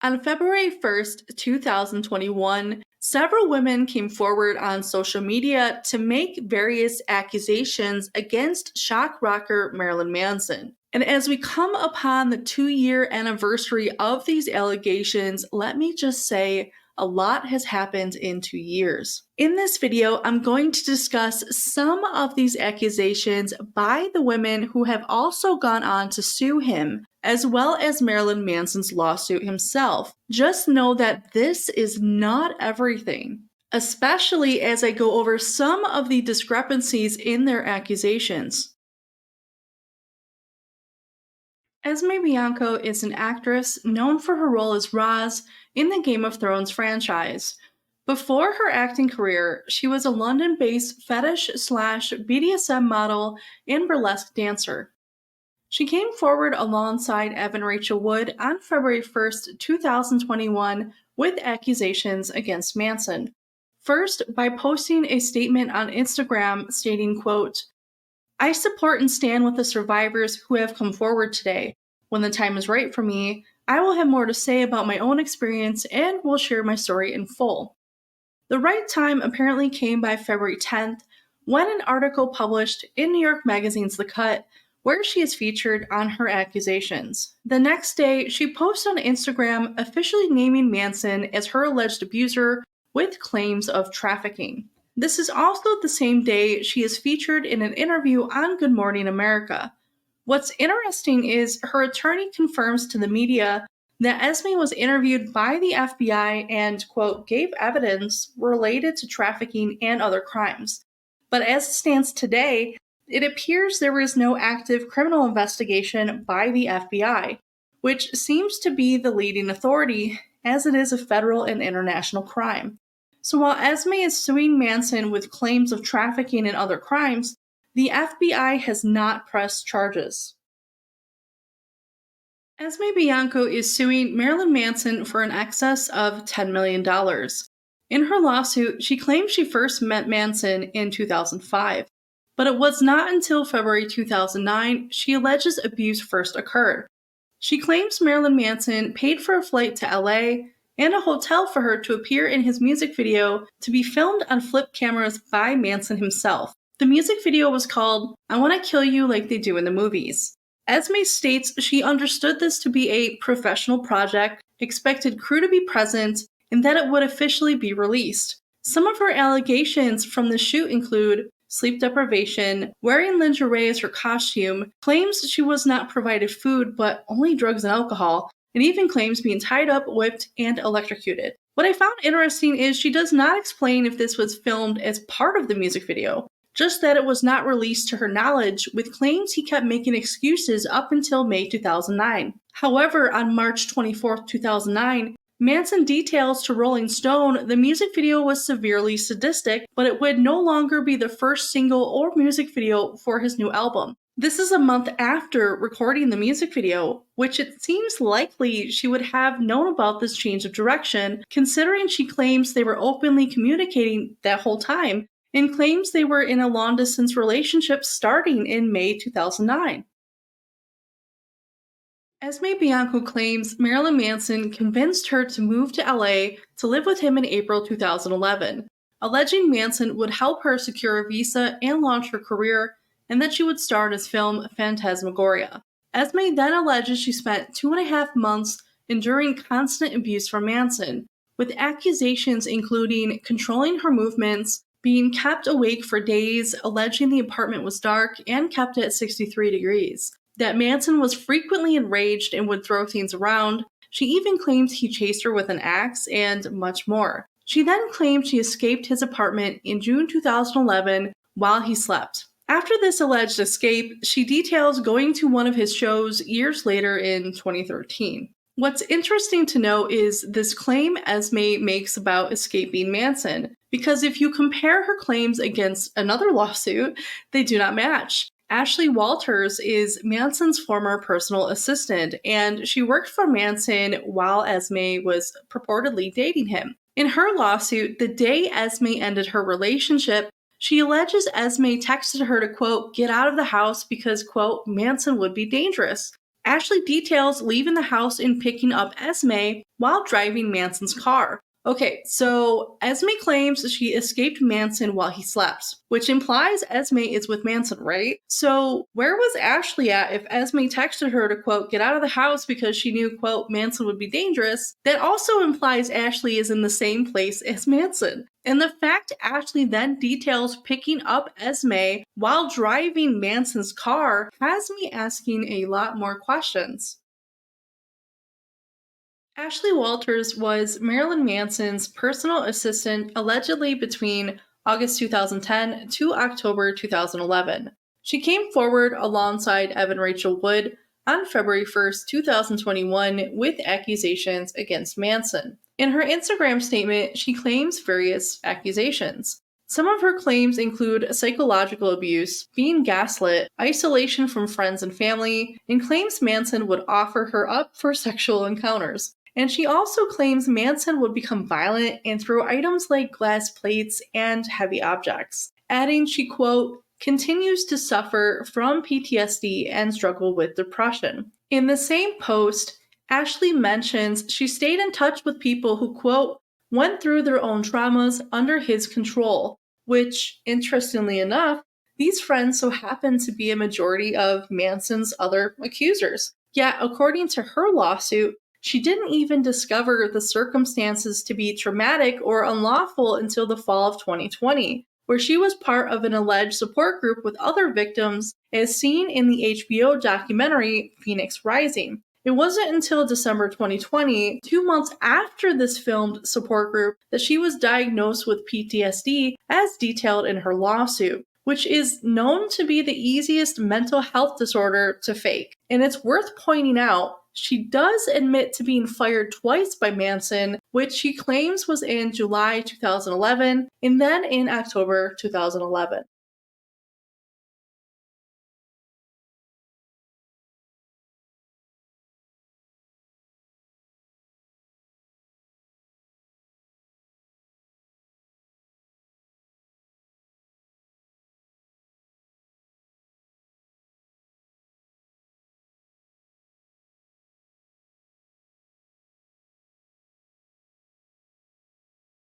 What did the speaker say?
On February 1st, 2021, several women came forward on social media to make various accusations against shock rocker Marilyn Manson. And as we come upon the 2-year anniversary of these allegations, let me just say a lot has happened in 2 years. In this video, I'm going to discuss some of these accusations by the women who have also gone on to sue him, as well as Marilyn Manson's lawsuit himself. Just know that this is not everything, especially as I go over some of the discrepancies in their accusations. Esme Bianco is an actress known for her role as Roz in the Game of Thrones franchise. Before her acting career, she was a London-based fetish/BDSM model and burlesque dancer. She came forward alongside Evan Rachel Wood on February 1st, 2021 with accusations against Manson. First, by posting a statement on Instagram stating, quote, "I support and stand with the survivors who have come forward today. When the time is right for me, I will have more to say about my own experience and will share my story in full." The right time apparently came by February 10th, when an article published in New York Magazine's The Cut, where she is featured on her accusations. The next day, she posts on Instagram officially naming Manson as her alleged abuser with claims of trafficking. This is also the same day she is featured in an interview on Good Morning America. What's interesting is her attorney confirms to the media that Esme was interviewed by the FBI and, quote, gave evidence related to trafficking and other crimes. But as it stands today, it appears there is no active criminal investigation by the FBI, which seems to be the leading authority, as it is a federal and international crime. So while Esme is suing Manson with claims of trafficking and other crimes, the FBI has not pressed charges. Esme Bianco is suing Marilyn Manson for an excess of $10 million. In her lawsuit, she claims she first met Manson in 2005, but it was not until February 2009 she alleges abuse first occurred. She claims Marilyn Manson paid for a flight to LA and a hotel for her to appear in his music video to be filmed on flip cameras by Manson himself. The music video was called "I Want to Kill You Like They Do in the Movies." Esme states she understood this to be a professional project, expected crew to be present, and that it would officially be released. Some of her allegations from the shoot include sleep deprivation, wearing lingerie as her costume, claims she was not provided food but only drugs and alcohol, and even claims being tied up, whipped, and electrocuted. What I found interesting is she does not explain if this was filmed as part of the music video, just that it was not released to her knowledge, with claims he kept making excuses up until May 2009. However, on March 24, 2009, Manson details to Rolling Stone the music video was severely sadistic, but it would no longer be the first single or music video for his new album. This is a month after recording the music video, which it seems likely she would have known about this change of direction, considering she claims they were openly communicating that whole time, and claims they were in a long-distance relationship starting in May 2009. Esme Bianco claims Marilyn Manson convinced her to move to LA to live with him in April 2011, alleging Manson would help her secure a visa and launch her career, and that she would star in his film Phantasmagoria. Esme then alleges she spent 2.5 months enduring constant abuse from Manson, with accusations including controlling her movements, being kept awake for days, alleging the apartment was dark and kept at 63 degrees, that Manson was frequently enraged and would throw things around. She even claims he chased her with an axe, and much more. She then claimed she escaped his apartment in June 2011 while he slept. After this alleged escape, she details going to one of his shows years later in 2013. What's interesting to note is this claim Esme makes about escaping Manson, because if you compare her claims against another lawsuit, they do not match. Ashley Walters is Manson's former personal assistant, and she worked for Manson while Esme was purportedly dating him. In her lawsuit, the day Esme ended her relationship, she alleges Esme texted her to, quote, get out of the house because, quote, Manson would be dangerous. Ashley details leaving the house and picking up Esme while driving Manson's car. Okay, so Esme claims she escaped Manson while he slept, which implies Esme is with Manson, right? So where was Ashley at if Esme texted her to, quote, get out of the house because she knew, quote, Manson would be dangerous? That also implies Ashley is in the same place as Manson. And the fact Ashley then details picking up Esme while driving Manson's car has me asking a lot more questions. Ashley Walters was Marilyn Manson's personal assistant allegedly between August 2010 to October 2011. She came forward alongside Evan Rachel Wood on February 1st, 2021, with accusations against Manson. In her Instagram statement, she claims various accusations. Some of her claims include psychological abuse, being gaslit, isolation from friends and family, and claims Manson would offer her up for sexual encounters. And she also claims Manson would become violent and throw items like glass plates and heavy objects, adding she, quote, continues to suffer from PTSD and struggle with depression. In the same post, Ashley mentions she stayed in touch with people who, quote, went through their own traumas under his control, which, interestingly enough, these friends so happen to be a majority of Manson's other accusers. Yet, according to her lawsuit, she didn't even discover the circumstances to be traumatic or unlawful until the fall of 2020, where she was part of an alleged support group with other victims, as seen in the HBO documentary Phoenix Rising. It wasn't until December 2020, 2 months after this filmed support group, that she was diagnosed with PTSD as detailed in her lawsuit, which is known to be the easiest mental health disorder to fake. And it's worth pointing out, she does admit to being fired twice by Manson, which she claims was in July 2011 and then in October 2011.